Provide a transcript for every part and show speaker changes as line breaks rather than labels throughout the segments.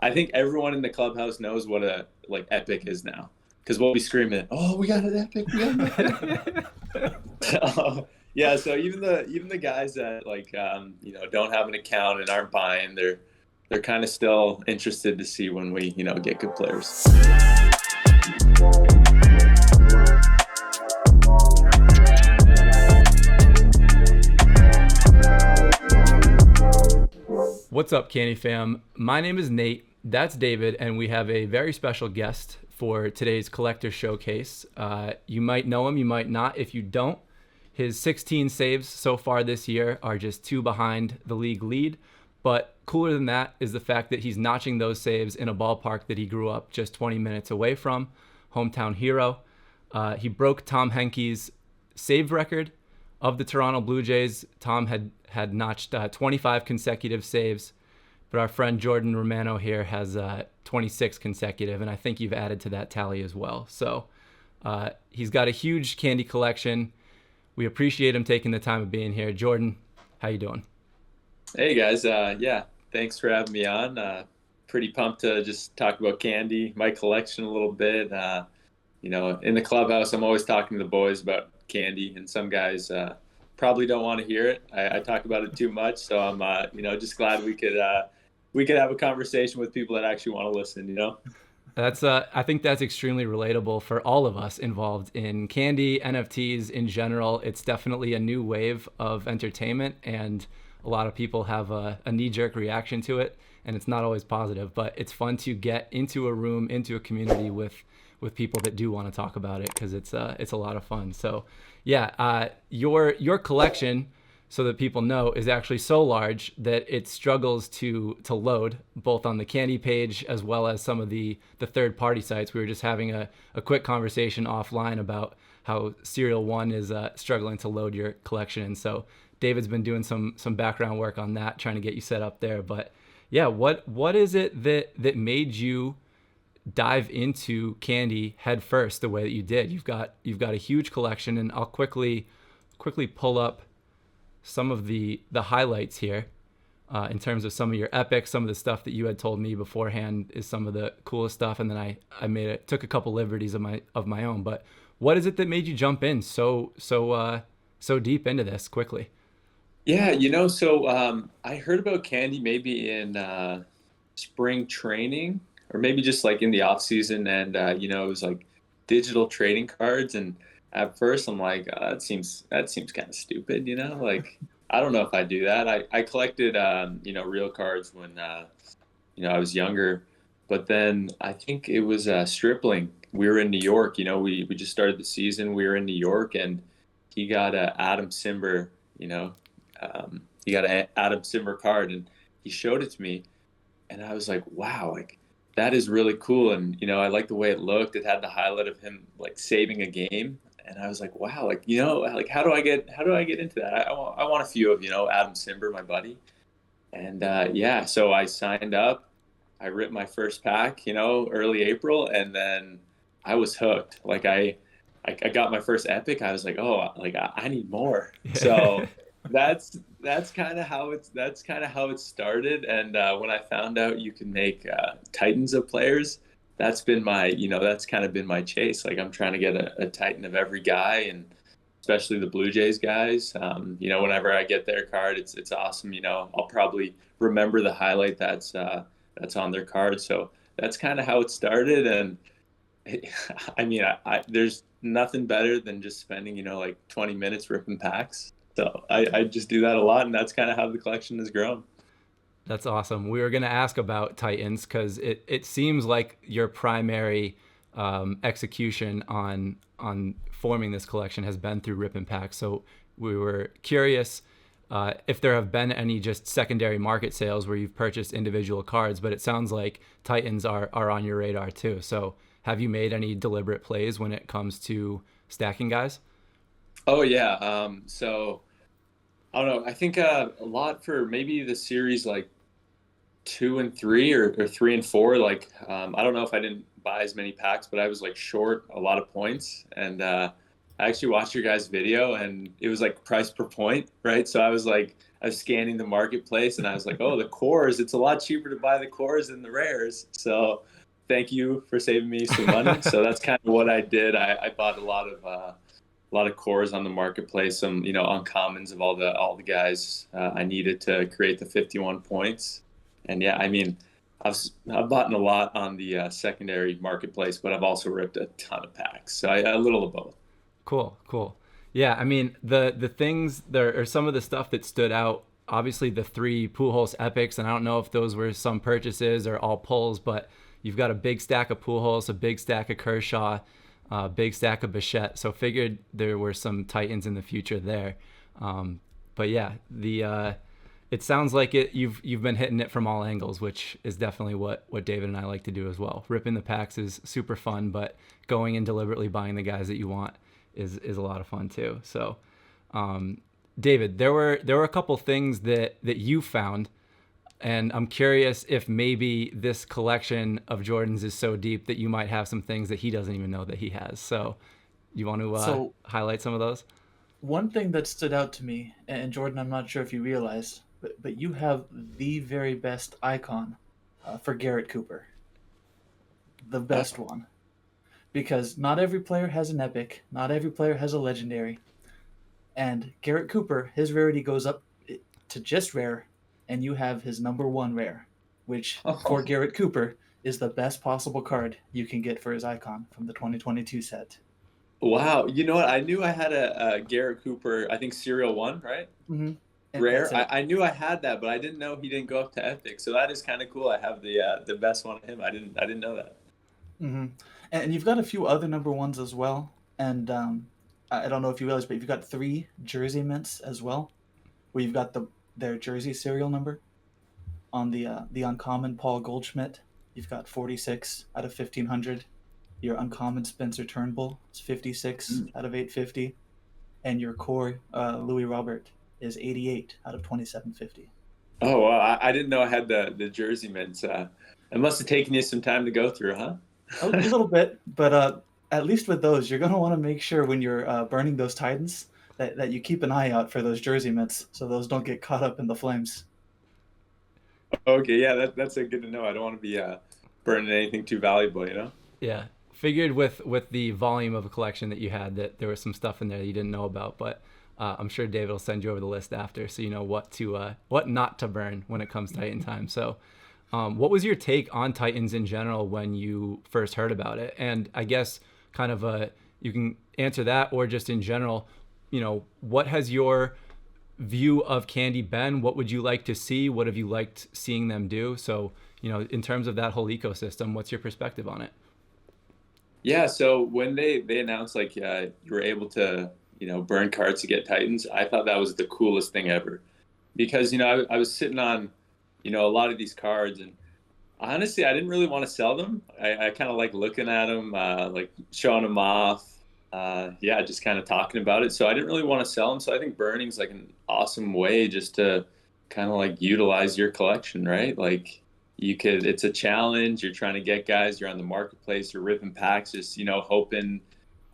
I think everyone in the clubhouse knows what a like epic is now, because we'll be screaming, "Oh, we got an epic! We got an epic!" Yeah, so even the guys that like don't have an account and aren't buying, they're kind of still interested to see when we get good players.
What's up, Candy fam? My name is Nate. That's David, and we have a very special guest for today's collector showcase. You might know him, you might not. If you don't, his 16 saves so far this year are just 2 behind the league lead. But cooler than that is the fact that he's notching those saves in a ballpark that he grew up just 20 minutes away from, hometown hero. He broke Tom Henke's save record of the Toronto Blue Jays. Tom had notched 25 consecutive saves, but our friend Jordan Romano here has 26 consecutive, and I think you've added to that tally as well. So he's got a huge candy collection. We appreciate him taking the time of being here. Jordan, how you doing?
Hey guys, yeah, thanks for having me on. Pretty pumped to just talk about candy, my collection a little bit. In the clubhouse, I'm always talking to the boys about candy, and some guys probably don't want to hear it. I talk about it too much, so I'm just glad we could have a conversation with people that actually want to listen.
That's I think that's extremely relatable for all of us involved in candy, NFTs in general. It's definitely a new wave of entertainment, and a lot of people have a knee-jerk reaction to it, and it's not always positive, but it's fun to get into a room, into a community with people that do want to talk about it, because it's a lot of fun. So yeah, your collection, so that people know, is actually so large that it struggles to load, both on the candy page as well as some of the third-party sites. We were just having a quick conversation offline about how Serial One is struggling to load your collection, and so David's been doing some background work on that, trying to get you set up there. But yeah, what is it that made you dive into candy head first the way that you did? You've got a huge collection, and I'll quickly pull up some of the highlights here in terms of some of your epics. Some of the stuff that you had told me beforehand is some of the coolest stuff, and then I took a couple liberties of my own. But what is it that made you jump in so deep into this quickly?
Yeah, so I heard about candy maybe in spring training, or maybe just like in the off season, and it was like digital trading cards. And at first I'm like, that seems kind of stupid, like I don't know if I do that. I collected real cards when I was younger, but then I think it was Stripling. We were in New York. We just started the season. We were in New York, and he got a Adam Simber. He got an Adam Simber card, and he showed it to me, and I was like, wow, like that is really cool. And I like the way it looked. It had the highlight of him like saving a game, and I was like, wow, like like how do I get into that? I want a few of Adam Simber, my buddy. And yeah, so I signed up. I ripped my first pack, early April, and then I was hooked. Like I got my first epic. I was like, oh, like I need more. So that's kind of how it started. And when I found out you can make titans of players, that's been that's kind of been my chase. Like I'm trying to get a titan of every guy, and especially the Blue Jays guys. Whenever I get their card, it's awesome. I'll probably remember the highlight that's on their card. So that's kind of how it started. And I mean, there's nothing better than just spending like 20 minutes ripping packs. So I just do that a lot, and that's kind of how the collection has grown.
That's awesome. We were going to ask about Titans because it seems like your primary execution on forming this collection has been through rip and pack. So we were curious if there have been any just secondary market sales where you've purchased individual cards, but it sounds like Titans are on your radar too. So have you made any deliberate plays when it comes to stacking guys?
Oh yeah. So I don't know. I think a lot for maybe the series like 2 and 3 or 3 and 4. Like I don't know if I didn't buy as many packs, but I was like short a lot of points. And I actually watched your guys' video, and it was like price per point, right? So I was like, I was scanning the marketplace and I was like, oh, the cores, it's a lot cheaper to buy the cores than the rares. So thank you for saving me some money. So that's kind of what I did. I bought a lot of cores on the marketplace, some, uncommons of all the guys I needed to create the 51 points. And yeah, I mean, I've bought a lot on the secondary marketplace, but I've also ripped a ton of packs. So a little of both.
Cool, cool. Yeah, I mean the things there are some of the stuff that stood out. Obviously, the three Pujols epics, and I don't know if those were some purchases or all pulls, but you've got a big stack of Pujols, a big stack of Kershaw, a big stack of Bichette. So figured there were some Titans in the future there. But yeah, the it sounds like you've been hitting it from all angles, which is definitely what David and I like to do as well. Ripping the packs is super fun, but going and deliberately buying the guys that you want is a lot of fun too. So, David, there were a couple things that you found, and I'm curious if maybe this collection of Jordans is so deep that you might have some things that he doesn't even know that he has. So, you want to
So
highlight some of those?
one thing that stood out to me, and Jordan, I'm not sure if you realize, but you have the very best icon for Garrett Cooper, the best one, because not every player has an epic, not every player has a legendary, and Garrett Cooper, his rarity goes up to just rare, and you have his number one rare, which for
Oh,
Garrett Cooper is the best possible card you can get for his icon from the 2022 set.
wow. You know what? I knew I had a Garrett Cooper, I think serial one, right?
Mm-hmm. And that's
Rare.
it.
I knew I had that, but I didn't know he didn't go up to epic. So that is kind of cool. I have the best one of him. I didn't know that.
Mm-hmm. And you've got a few other number ones as well. And I don't know if you realize, but you've got three jersey mints as well, where you've got their jersey serial number on the uncommon Paul Goldschmidt. You've got 46 out of 1500. Your uncommon Spencer Turnbull is 56
Mm.
out of 850, and your core Louis Robert is 88 out of 2750.
Oh, wow. I didn't know I had the jersey mints. It must have taken you some time to go through, huh?
A little bit, but at least with those, you're going to want to make sure when you're burning those Titans that you keep an eye out for those jersey mitts so those don't get caught up in the flames.
Okay, yeah, that's a good to know. I don't want to be burning anything too valuable.
Yeah, figured with the volume of a collection that you had that there was some stuff in there that you didn't know about, but I'm sure David will send you over the list after, so you know what not to burn when it comes to Titan time. So, what was your take on Titans in general when you first heard about it? And I guess kind of you can answer that, or just in general, what has your view of Candy been? What would you like to see? What have you liked seeing them do? So, in terms of that whole ecosystem, what's your perspective on it?
Yeah, so when they announced like you were able to burn cards to get Titans, I thought that was the coolest thing ever because I was sitting on a lot of these cards and honestly I didn't really want to sell them. I kind of like looking at them, like showing them off, yeah, just kind of talking about it. So I didn't really want to sell them. So I think burning's like an awesome way just to kind of like utilize your collection, right? Like it's a challenge. You're trying to get guys. You're on the marketplace. You're ripping packs, just hoping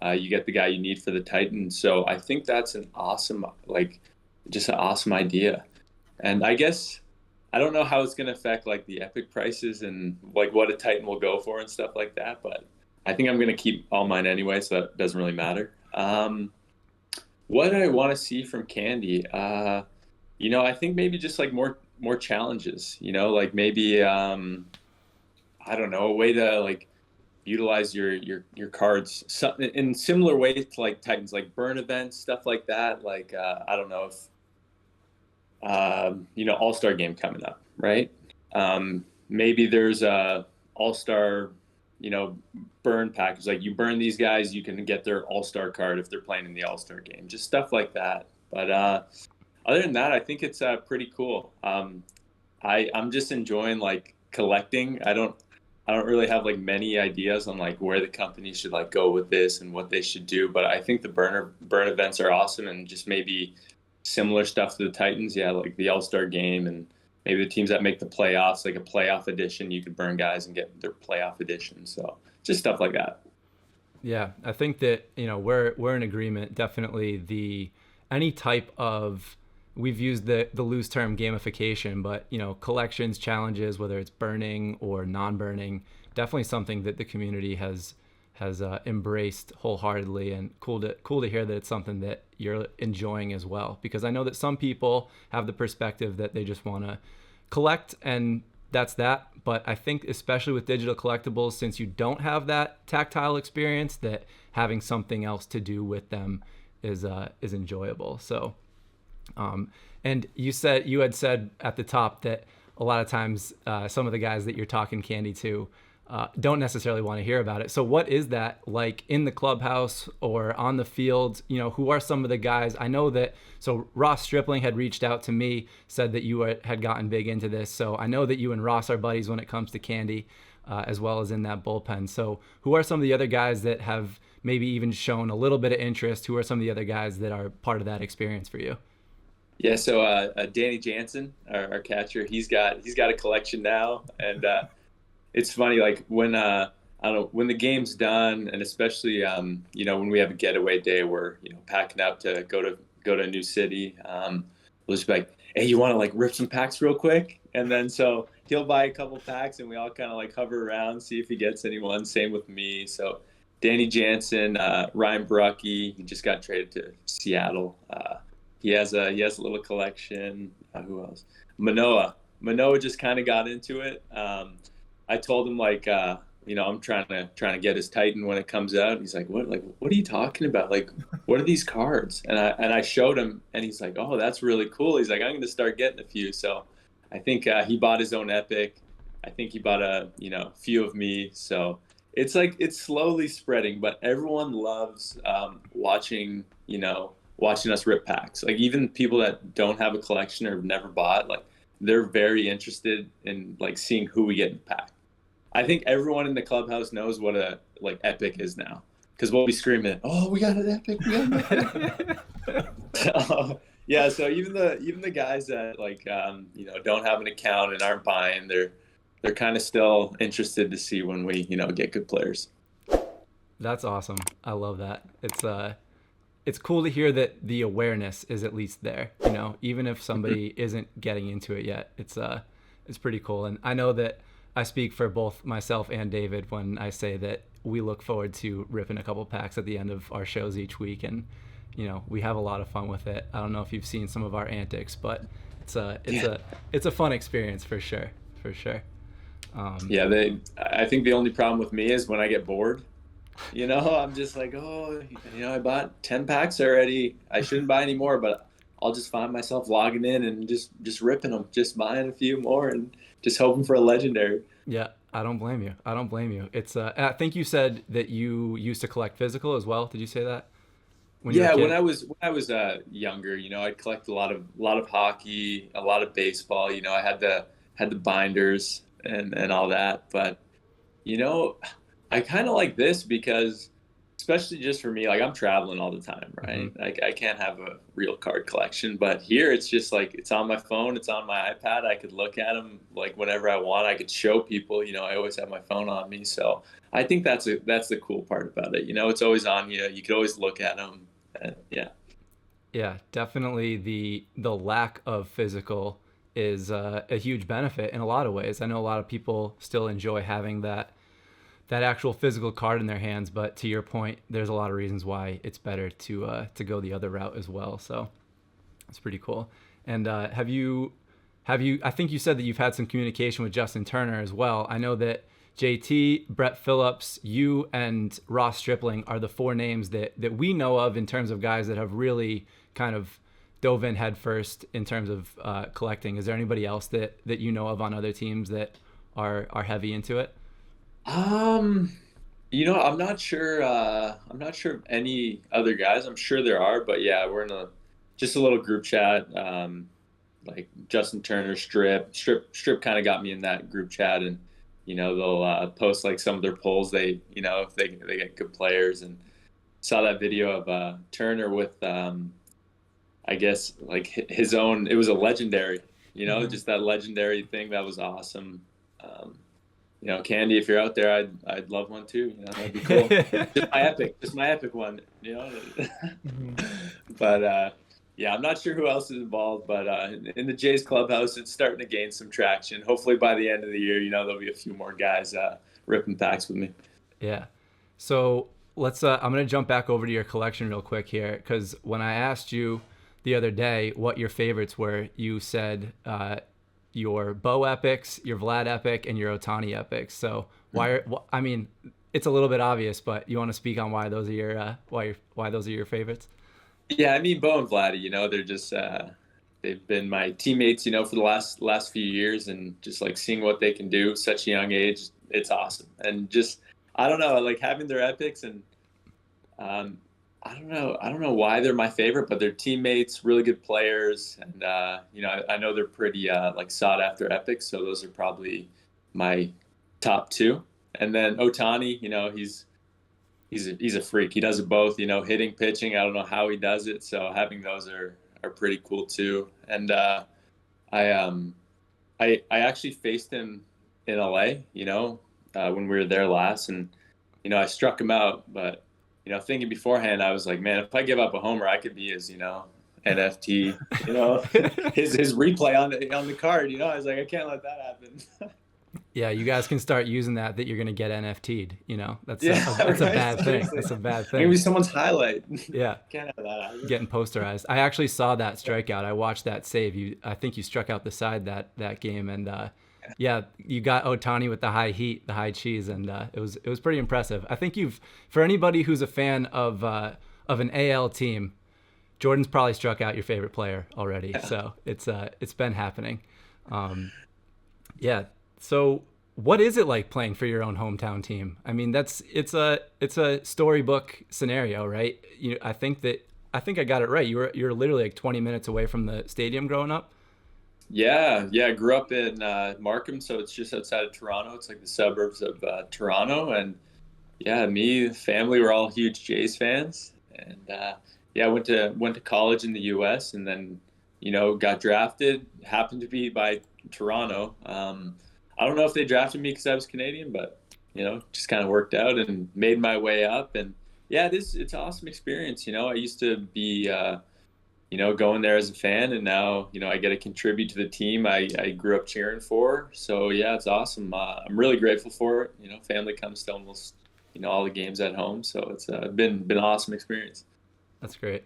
you get the guy you need for the Titan. So I think that's an awesome, like, just an awesome idea. And I guess I don't know how it's going to affect like the epic prices and like what a Titan will go for and stuff like that. But I think I'm going to keep all mine anyway, so that doesn't really matter. What I want to see from Candy, I think maybe just like more challenges. Like maybe I don't know, a way to like utilize your cards in similar ways to like Titans, like burn events, stuff like that. Like I don't know if All-Star game coming up, right? Maybe there's a All-Star, burn package. Like you burn these guys, you can get their All-Star card if they're playing in the All-Star game. Just stuff like that. But other than that, I think it's pretty cool. I'm just enjoying like collecting. I don't really have like many ideas on like where the company should like go with this and what they should do, but I think the burn events are awesome and just maybe similar stuff to the Titans. Yeah, like the All-Star game and maybe the teams that make the playoffs, like a playoff edition, you could burn guys and get their playoff edition. So just stuff like that.
Yeah, I think that we're in agreement. Definitely the any type of we've used the loose term gamification, but collections, challenges, whether it's burning or non-burning, definitely something that the community has embraced wholeheartedly, and cool to hear that it's something that you're enjoying as well. Because I know that some people have the perspective that they just want to collect and that's that. But I think especially with digital collectibles, since you don't have that tactile experience, that having something else to do with them is enjoyable. So, and you had said at the top that a lot of times some of the guys that you're talking candy to don't necessarily want to hear about it. So what is that like in the clubhouse or on the field? Who are some of the guys? I know that, so Ross Stripling had reached out to me, said that you had gotten big into this. So I know that you and Ross are buddies when it comes to candy, as well as in that bullpen. So who are some of the other guys that have maybe even shown a little bit of interest? Who are some of the other guys that are part of that experience for you?
Yeah, so Danny Jansen, our catcher, he's got a collection now, and it's funny, like when I don't know, when the game's done, and especially when we have a getaway day, we're packing up to go to a new city. We'll just be like, hey, you want to like rip some packs real quick? And then so he'll buy a couple packs, and we all kind of like hover around, see if he gets anyone. Same with me. So Danny Jansen, Ryan Brucky, he just got traded to Seattle. He has a little collection. Who else? Manoa just kind of got into it. I told him like, I'm trying to get his Titan when it comes out. And he's like, what are you talking about? Like, what are these cards? And I showed him, and he's like, oh, that's really cool. He's like, I'm going to start getting a few. So I think he bought his own Epic. I think he bought a few of me. So it's like, it's slowly spreading, but everyone loves watching us rip packs. Like even people that don't have a collection or have never bought, like they're very interested in like seeing who we get in the pack. I think everyone in the clubhouse knows what a like Epic is now, because we'll be screaming, "Oh, we got an Epic! We got an Epic!" Yeah. So even the guys that like don't have an account and aren't buying, they're kind of still interested to see when we get good players.
That's awesome. I love that. It's cool to hear that the awareness is at least there. Even if somebody isn't getting into it yet, it's pretty cool. And I know that I speak for both myself and David when I say that we look forward to ripping a couple packs at the end of our shows each week, and we have a lot of fun with it. I don't know if you've seen some of our antics, but it's a ffun experience for sure.
I think the only problem with me is when I get bored. I'm just like, I bought 10 packs already. I shouldn't buy any more, but I'll just find myself logging in and just ripping them, just buying a few more and just hoping for a legendary.
Yeah, I don't blame you. It's I think you said that you used to collect physical as well. Did you say that?
When I was younger, I'd collect a lot of hockey, a lot of baseball. I had the binders and all that, but I kind of like this because, especially just for me, like I'm traveling all the time, right?
Mm-hmm.
Like I can't have a real card collection, but here it's just like, it's on my phone, it's on my iPad. I could look at them like whenever I want. I could show people, I always have my phone on me. So I think that's the cool part about it. It's always on you. You could always look at them. Yeah.
Yeah, definitely the lack of physical is a huge benefit in a lot of ways. I know a lot of people still enjoy having that actual physical card in their hands, but to your point, there's a lot of reasons why it's better to go the other route as well. So it's pretty cool. And have you? I think you said that you've had some communication with Justin Turner as well. I know that JT, Brett Phillips, you, and Ross Stripling are the four names that we know of in terms of guys that have really kind of dove in head first in terms of collecting. Is there anybody else that you know of on other teams that are heavy into it?
I'm not sure. I'm not sure of any other guys. I'm sure there are, but yeah, we're in just a little group chat. Like Justin Turner, Strip kind of got me in that group chat, and they'll post like some of their polls. They if they get good players, and saw that video of Turner with I guess like his own. It was a legendary.
Mm-hmm.
Just that legendary thing that was awesome. Candy, if you're out there, I'd love one too. That'd be cool. just my epic one.
Mm-hmm.
But yeah, I'm not sure who else is involved, but in the Jays clubhouse, it's starting to gain some traction. Hopefully by the end of the year, there'll be a few more guys ripping packs with me.
Yeah. So let's. I'm gonna jump back over to your collection real quick here, because when I asked you the other day what your favorites were, you said your Bo epics, your Vlad epic, and your Otani epics. So I mean, it's a little bit obvious, but you want to speak on why those are your why those are your favorites?
Yeah, I mean Bo and Vladdy, they're just they've been my teammates, for the last few years, and just like seeing what they can do at such a young age, it's awesome. And just I don't know, like having their epics, and I don't know why they're my favorite, but they're teammates, really good players, and I know they're pretty like sought after epics, so those are probably my top two. And then Otani, he's a freak. He does it both, hitting, pitching. I don't know how he does it. So having those are pretty cool too. And I I actually faced him in LA, when we were there last, and I struck him out. But thinking beforehand, I was like, man, if I give up a homer, I could be his NFT, his replay on the card. I was like, I can't let that happen.
Yeah, you guys can start using that you're gonna get NFT'd. That's
That's
a bad thing. That's a bad thing.
Maybe someone's highlight.
Yeah,
Can't have that either.
Getting posterized. I actually saw that strikeout. I watched that save. I think you struck out the side that game, and yeah, you got Otani with the high heat, the high cheese, and it was pretty impressive. I think for anybody who's a fan of an AL team, Jordan's probably struck out your favorite player already. Yeah. So it's been happening. Yeah. So what is it like playing for your own hometown team? I mean, it's a storybook scenario, right? I think I got it right. You're literally like 20 minutes away from the stadium growing up.
Yeah. I grew up in Markham, so it's just outside of Toronto. It's like the suburbs of Toronto, and yeah, me, family, were all huge Jays fans, and yeah, went to college in the U.S. and then got drafted. Happened to be by Toronto. I don't know if they drafted me because I was Canadian, but just kind of worked out and made my way up. And yeah, it's an awesome experience. I used to be going there as a fan, and now I get to contribute to the team I grew up cheering for. So yeah, it's awesome. I'm really grateful for it. Family comes to almost all the games at home, so it's been an awesome experience.
That's great.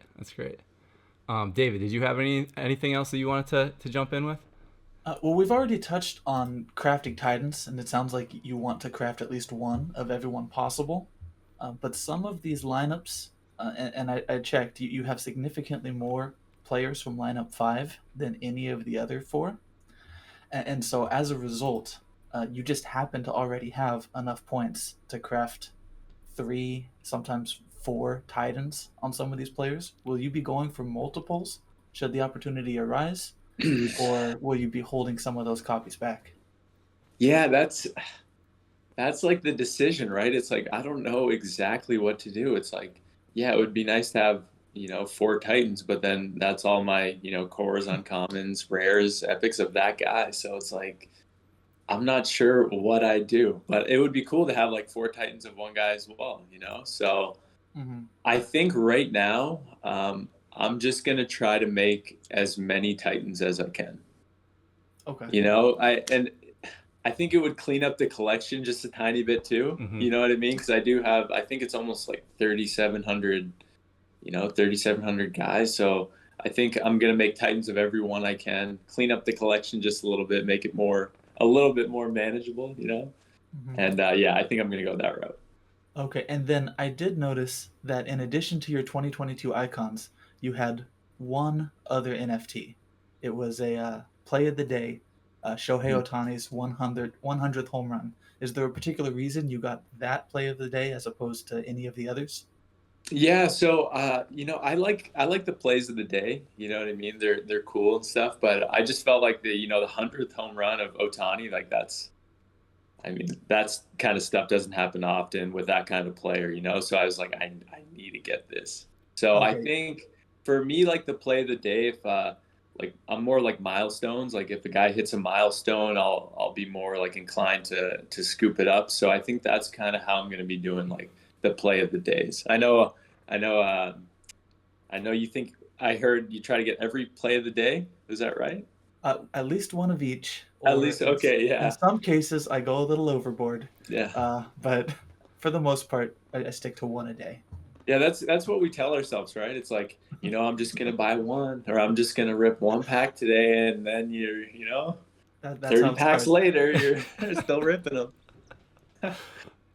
David, did you have anything else that you wanted to jump in with?
Well, we've already touched on crafting Titans, and it sounds like you want to craft at least one of everyone possible. But some of these lineups, and I checked, you have significantly more players from lineup 5 than any of the other 4. And so as a result, you just happen to already have enough points to craft 3, sometimes 4 Titans on some of these players. Will you be going for multiples should the opportunity arise? Or will you be holding some of those copies back?
Yeah, that's like the decision, right? It's like I don't know exactly what to do. It's like, yeah, it would be nice to have 4 Titans, but then that's all my cores, uncommons, rares, epics of that guy. So it's like I'm not sure what I do, but it would be cool to have like 4 Titans of one guy as well. So I think right now. I'm just going to try to make as many Titans as I can.
Okay.
I think it would clean up the collection just a tiny bit too. Mm-hmm. You know what I mean? Because I think it's almost like 3,700 guys. So I think I'm going to make Titans of everyone I can, clean up the collection just a little bit, make it a little bit more manageable, Mm-hmm. And yeah, I think I'm going to go that route.
Okay. And then I did notice that in addition to your 2022 icons, you had one other NFT. It was a play of the day, Shohei Ohtani's 100th home run. Is there a particular reason you got that play of the day as opposed to any of the others?
Yeah, so I like the plays of the day. You know what I mean? They're cool and stuff, but I just felt like the 100th home run of Ohtani, like that's kind of stuff doesn't happen often with that kind of player, So I was like, I need to get this. So okay. I think. For me, like the play of the day, if like I'm more like milestones. Like if a guy hits a milestone, I'll be more like inclined to scoop it up. So I think that's kind of how I'm going to be doing like the play of the days. I know you think I heard you try to get every play of the day. Is that right?
At least one of each,
At
or
least, okay,
in
yeah,
some cases, I go a little overboard.
yeah,
But for the most part, I stick to one a day.
yeah. That's what we tell ourselves, right? It's like, I'm just gonna buy one, or I'm just gonna rip one pack today, and then you're,
That's
30
how it
packs
starts.
later, you're still ripping them.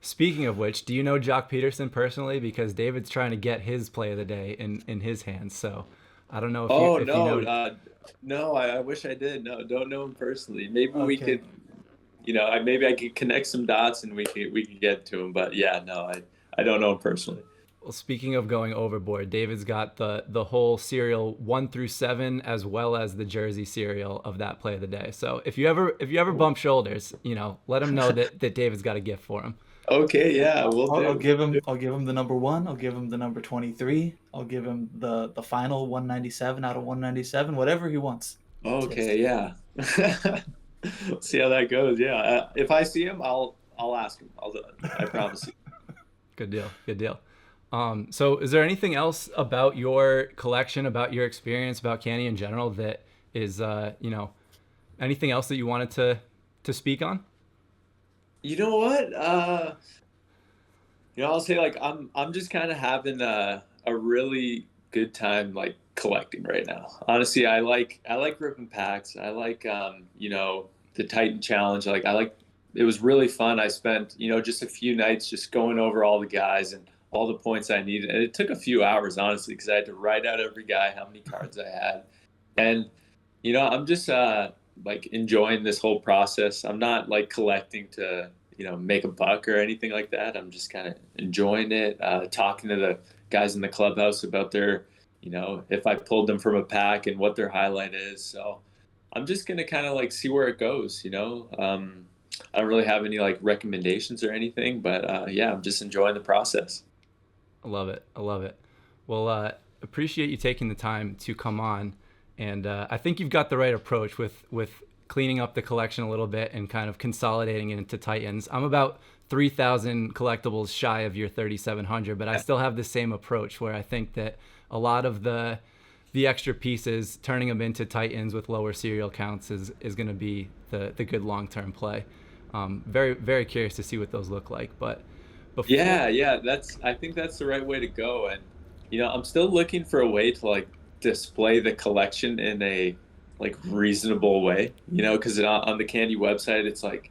Speaking of which, do you know Jock Peterson personally? Because David's trying to get his play of the day in his hands. So I don't know
Oh
if you
no,
know.
no, I wish I did. No, don't know him personally. Maybe we
Okay.
could, maybe I could connect some dots and we could get to him. But yeah, no, I don't know him personally.
Well, speaking of going overboard, David's got the whole serial 1 through 7 as well as the jersey serial of that play of the day. So if you ever bump shoulders, let him know that David's got a gift for him.
Okay, yeah, we'll
I'll
do.
give him. I'll give him the number 1. I'll give him the number 23. I'll give him the final 197 out of 197. Whatever he wants.
Okay, yeah. See how that goes. Yeah, if I see him, I'll ask him. I promise you.
Good deal. Good deal. So is there anything else about your collection, about your experience, about Candy in general that is, anything else that you wanted to speak on?
You know what? I'll say like I'm just kind of having a really good time like collecting right now. Honestly, I like ripping packs. I like the Titan challenge. It was really fun. I spent just a few nights just going over all the guys and all the points I needed, and it took a few hours honestly because I had to write out every guy how many cards I had, and I'm just like enjoying this whole process. I'm not like collecting to make a buck or anything like that. I'm just kind of enjoying it, talking to the guys in the clubhouse about their, if I pulled them from a pack and what their highlight is. So I'm just going to kind of like see where it goes. I don't really have any like recommendations or anything, but yeah, I'm just enjoying the process.
I love it. I love it. Well, appreciate you taking the time to come on. And I think you've got the right approach with cleaning up the collection a little bit and kind of consolidating it into Titans. I'm about 3,000 collectibles shy of your 3,700, but I still have the same approach where I think that a lot of the extra pieces, turning them into Titans with lower serial counts is going to be the good long-term play. Very, very curious to see what those look like. But
Yeah, I think that's the right way to go. And I'm still looking for a way to like display the collection in a like reasonable way, because on the Candy website, it's like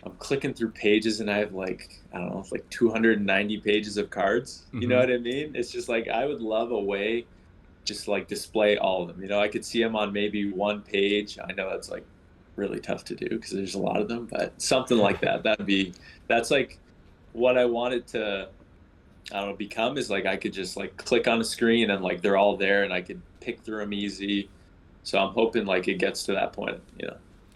I'm clicking through pages and I have like, I don't know, it's like 290 pages of cards. You know what I mean? It's just like, I would love a way just to like display all of them. I could see them on maybe one page. I know that's like really tough to do because there's a lot of them, but something like that, that's like what I wanted to, I don't know, become is like I could just like click on a screen and like they're all there and I could pick through them easy. So I'm hoping like it gets to that point.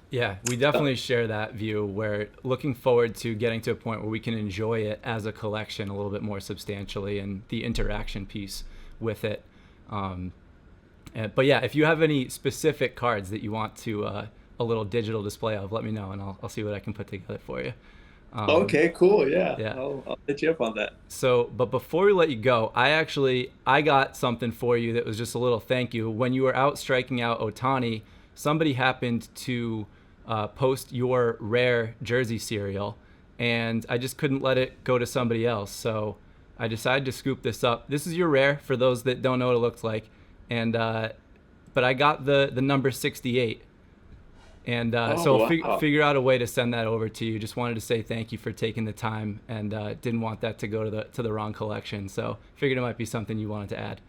Yeah, we definitely share that view. We're looking forward to getting to a point where we can enjoy it as a collection a little bit more substantially and the interaction piece with it. But yeah, if you have any specific cards that you want to a little digital display of, let me know and I'll see what I can put together for you.
Okay, cool. Yeah.
Yeah.
I'll hit you up on that.
So, but before we let you go, I got something for you that was just a little thank you. When you were out striking out Ohtani, somebody happened to post your rare jersey serial, and I just couldn't let it go to somebody else. So I decided to scoop this up. This is your rare for those that don't know what it looks like. And, but I got the number 68. And so
wow.
figure out a way to send that over to you. Just wanted to say thank you for taking the time, and didn't want that to go to the wrong collection. So figured it might be something you wanted to add.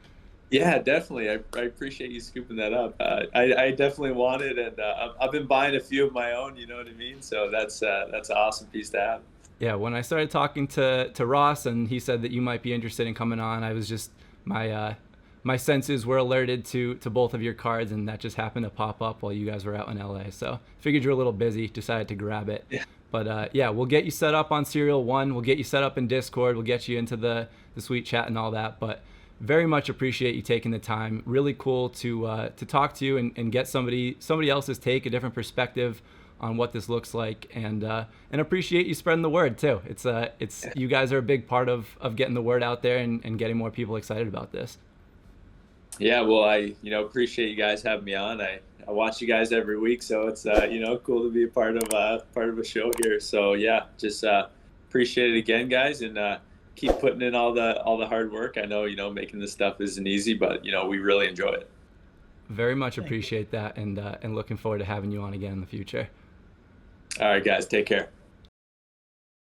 Yeah, definitely. I appreciate you scooping that up. I definitely want it, and I've been buying a few of my own. You know what I mean? So that's an awesome piece to have.
Yeah, when I started talking to Ross and he said that you might be interested in coming on, I was just my senses were alerted to both of your cards, and that just happened to pop up while you guys were out in LA. So figured you're a little busy, decided to grab it.
Yeah.
But yeah, we'll get you set up on Serial 1. We'll get you set up in Discord. We'll get you into the sweet chat and all that. But very much appreciate you taking the time. Really cool to talk to you and get somebody else's take, a different perspective on what this looks like, and appreciate you spreading the word too. It's you guys are a big part of getting the word out there and getting more people excited about this.
Yeah, well, appreciate you guys having me on. I watch you guys every week, so it's cool to be a part of a show here. So yeah, just appreciate it again, guys, and keep putting in all the hard work. I know making this stuff isn't easy, but we really enjoy it.
Very much
Thank you.
appreciate that, and looking forward to having you on again in the future.
All right, guys, take care.